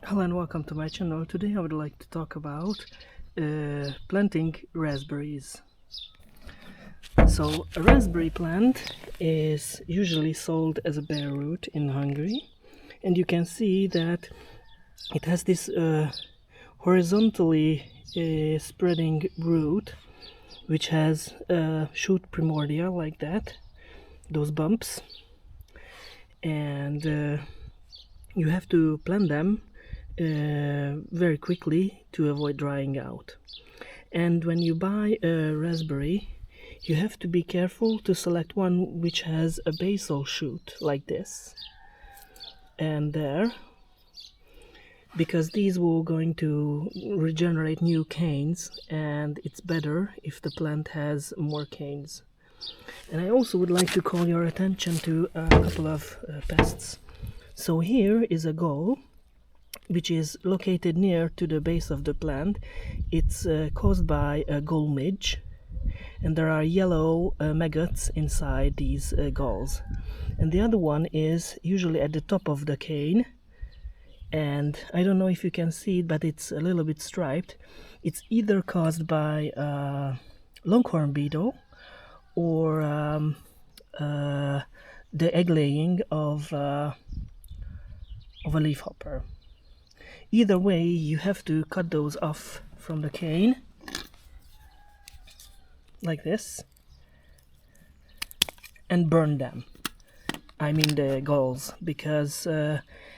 Hello and welcome to my channel. Today I would like to talk about planting raspberries. So a raspberry plant is usually sold as a bare root in Hungary, and you can see that it has this horizontally spreading root which has shoot primordia like that, those bumps, and you have to plant them very quickly to avoid drying out. And when you buy a raspberry, you have to be careful to select one which has a basal shoot like this and there, because these will going to regenerate new canes, and it's better if the plant has more canes. And I also would like to call your attention to a couple of pests. So here is a gall which is located near to the base of the plant. It's caused by a gall midge, and there are yellow maggots inside these galls. And the other one is usually at the top of the cane, and I don't know if you can see it, but it's a little bit striped. It's either caused by longhorn beetle or the egg laying of a leafhopper. Either way, you have to cut those off from the cane like this and burn them. I mean the galls, because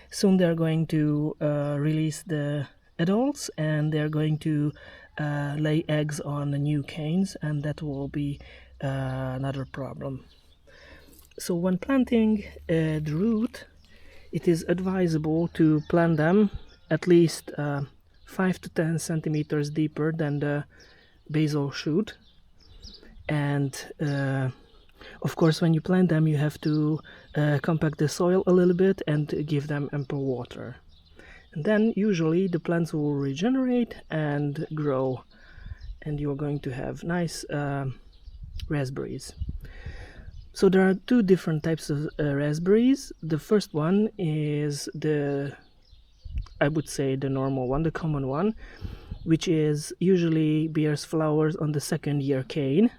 soon they're going to release the adults, and they're going to lay eggs on the new canes, and that will be another problem. So when planting the root, it is advisable to plant them at least 5 to 10 centimeters deeper than the basal shoot. And of course, when you plant them, you have to compact the soil a little bit and give them ample water. And then usually the plants will regenerate and grow, and you're going to have nice raspberries. So there are two different types of raspberries. The first one is I would say the normal one, the common one, which is usually bears flowers on the second year cane.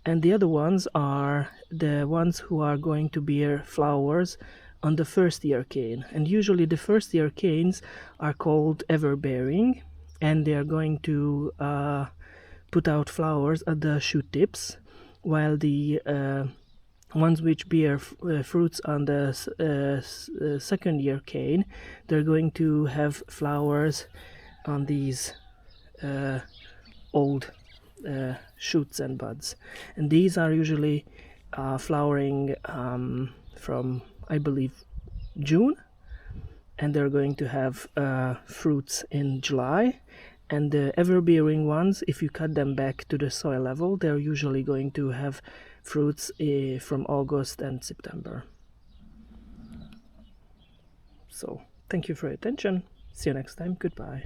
And the other ones are the ones who are going to bear flowers on the first year cane. And usually the first year canes are called everbearing, and they are going to put out flowers at the shoot tips, while the ones which bear fruits on the second year cane, they're going to have flowers on these old shoots and buds. And these are usually flowering from, I believe, June, and they're going to have fruits in July. And the ever-bearing ones, if you cut them back to the soil level, they're usually going to have fruits from August and September. So thank you for your attention. See you next time. Goodbye.